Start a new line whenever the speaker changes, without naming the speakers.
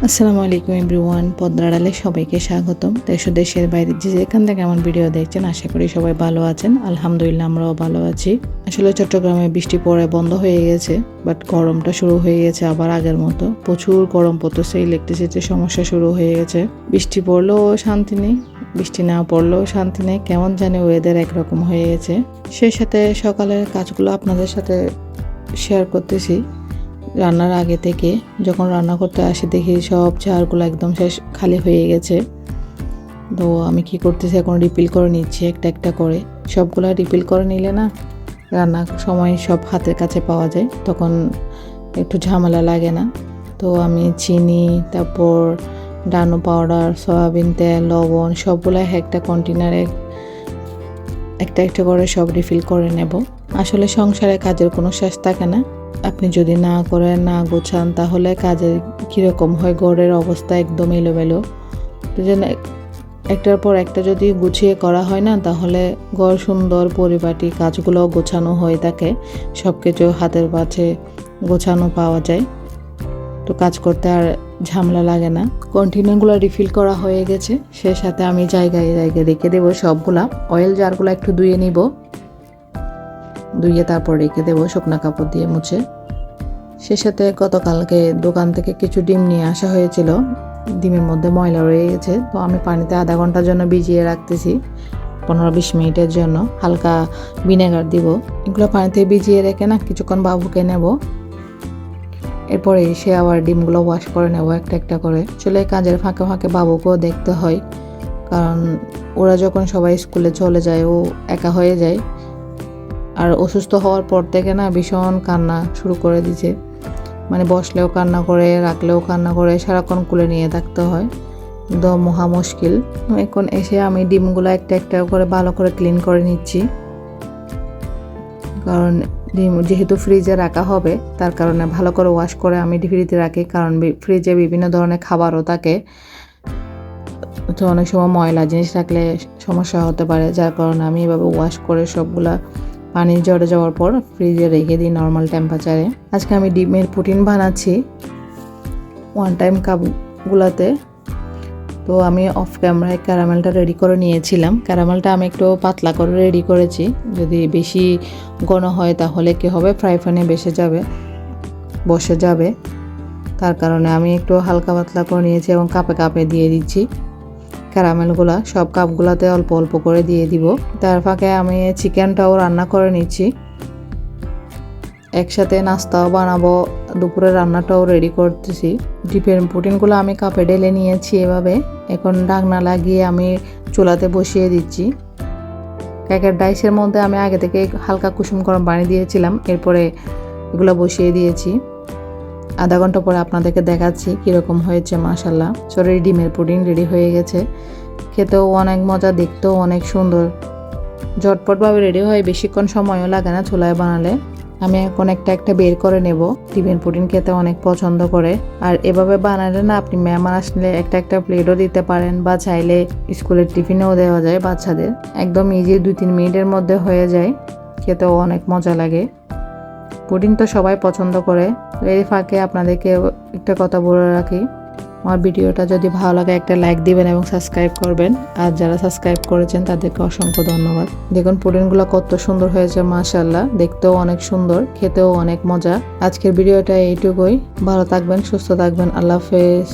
আসসালামু আলাইকুম এভরিওয়ান, পদ্মার আড়ালে সবাইকে স্বাগতম। দেশ ও দেশের বাইরে যে যেখান থেকে আমার ভিডিও দেখছেন, আশা করি সবাই ভালো আছেন। আলহামদুলিল্লাহ, আমরাও ভালো আছি। আসলে চট্টগ্রামে বৃষ্টি পড়ে বন্ধ হয়ে গেছে, বাট গরমটা শুরু হয়ে গেছে আবার আগের মতো। প্রচুর গরম পড়তেছে, ইলেকট্রিসিটির সমস্যা শুরু হয়ে গেছে। বৃষ্টি পড়লেও শান্তি নেই, বৃষ্টি না পড়লেও শান্তি নেই, কেমন জানি ওয়েদার একরকম হয়ে গেছে। সেই সাথে সকালের কাজগুলো আপনাদের সাথে শেয়ার করতেছি। রান্নার আগে থেকে যখন রান্না করতে আসি দেখি সব জারগুলো একদম শেষ, খালি হয়ে গেছে। তো আমি কি করতেছি, এখন রিফিল করে নিচ্ছি একটা একটা করে। সবগুলা রিফিল করে নিলে না রান্নার সময় সব হাতের কাছে পাওয়া যায়, তখন একটু ঝামেলা লাগে না। তো আমি চিনি, তারপর ডানো পাউডার, সয়াবিন তেল, লবণ সবগুলো একটা কন্টেনারে একটা একটা করে সব রিফিল করে নেব। আসলে সংসারে কাজের কোনো শেষ থাকে না। আপনি যদি না করেন, না গোছান, তাহলে কাজের কীরকম হয়, ঘরের অবস্থা একদম এলোমেলো। তো যেন একটার পর একটা যদি গুছিয়ে করা হয় না, তাহলে ঘর সুন্দর পরিপাটি, কাজগুলো গোছানো হয়ে থাকে, সব কিছু হাতের কাছে গোছানো পাওয়া যায়। তো কাজ করতে আর ঝামেলা লাগে না। কন্টেনারগুলো রিফিল করা হয়ে গেছে। সে সাথে আমি জায়গায় জায়গায় রেখে দেবো সবগুলা। অয়েল জারগুলো একটু ধুয়ে নিব, ধুয়ে তারপর রেখে দেবো শুকনা কাপড় দিয়ে মুছে। সে সাথে গতকালকে দোকান থেকে কিছু ডিম নিয়ে আসা হয়েছিল, ডিমের মধ্যে ময়লা রয়ে গেছে। তো আমি পানিতে আধা ঘন্টার জন্য ভিজিয়ে রাখতেছি, 15-20 মিনিটের জন্য। হালকা ভিনেগার দিব। এগুলো পানিতে ভিজিয়ে রেখে না কিছুক্ষণ বাবুকে নেব, এরপরে এসে আবার ডিমগুলো ওয়াশ করে নেব একটা একটা করে। চলে কাজের ফাঁকে ফাঁকে বাবুকেও দেখতে হয়, কারণ ওরা যখন সবাই স্কুলে চলে যায় ও একা হয়ে যায়। আর অসুস্থ হওয়ার পর থেকে না ভীষণ কান্না শুরু করে দিয়েছে, মানে বসলেও কান্না করে, রাখলেও কান্না করে, সারাক্ষণ কুলে নিয়ে থাকতে হয়, একদম মহা মুশকিল। এখন এসে আমি ডিমগুলো একটা একটা করে ভালো করে ক্লিন করে নিচ্ছি, কারণ ডিম যেহেতু ফ্রিজে রাখা হবে, তার কারণে ভালো করে ওয়াশ করে আমি ফ্রিজে রাখি, কারণ ফ্রিজে বিভিন্ন ধরনের খাবারও থাকে। তো অনেক সময় ময়লা জিনিস রাখলে সমস্যা হতে পারে, যার কারণে আমি এভাবে ওয়াশ করে সবগুলা পানি ঝরে যাওয়ার পর ফ্রিজে রেখে দিই নর্মাল টেম্পারেচারে। আজকে আমি ডিমের পুডিং বানাচ্ছি 1 টাইম কাপগুলোতে। তো আমি অফ ক্যামেরায় ক্যারামেলটা রেডি করে নিয়েছিলাম। ক্যারামেলটা আমি একটু পাতলা করে রেডি করেছি, যদি বেশি ঘন হয় তাহলে কি হবে, ফ্রাই প্যানে বসে যাবে। তার কারণে আমি একটু হালকা পাতলা করে নিয়েছি এবং কাপে কাপে দিয়ে দিচ্ছি ক্যারামেলগুলা। সব কাপগুলোতে অল্প অল্প করে দিয়ে দিব। তার ফাঁকে আমি চিকেনটাও রান্না করে নিচ্ছি, একসাথে নাস্তাও বানাবো, দুপুরে রান্নাটাও রেডি করতেছি। ডিমের পুডিংগুলো আমি কাপে ঢেলে নিয়েছি এভাবে। এখন ঢাকনা লাগিয়ে আমি চুলাতে বসিয়ে দিচ্ছি। কেকের ডাইসের মধ্যে আমি আগে থেকে হালকা কুসুম গরম পানি দিয়েছিলাম, এরপরে এগুলো বসিয়ে দিয়েছি। আধা ঘন্টা পরে আপনাদেরকে দেখাচ্ছি কীরকম হয়েছে। মাশাল্লাহ, সরি, ডিমের পুডিং রেডি হয়ে গেছে। খেতেও অনেক মজা, দেখতেও অনেক সুন্দর, ঝটপটভাবে রেডি হয়, বেশিক্ষণ সময়ও লাগে না চুলায় বানালে। আমি এখন একটা একটা বের করে নেব। ডিমের পুডিং খেতে অনেক পছন্দ করে, আর এভাবে বানালে না আপনি মেহমান আসলে একটা একটা প্লেটও দিতে পারেন, বা চাইলে স্কুলের টিফিনেও দেওয়া যায় বাচ্চাদের। একদম ইজি, 2-3 মিনিটের মধ্যে হয়ে যায়, খেতেও অনেক মজা লাগে। পুডিং তো সবাই পছন্দ করে। এর ফাঁকে আপনাদেরকে একটা কথা বলে রাখি, আমার ভিডিওটা যদি ভালো লাগে একটা লাইক দিবেন এবং সাবস্ক্রাইব করবেন। আর যারা সাবস্ক্রাইব করেছেন তাদেরকে অসংখ্য ধন্যবাদ। দেখুন পুডিংগুলো কত সুন্দর হয়েছে, মাশাআল্লাহ, দেখতেও অনেক সুন্দর, খেতেও অনেক মজা। আজকের ভিডিওটা এইটুকুই। ভালো থাকবেন, সুস্থ থাকবেন, আল্লাহ হাফেজ।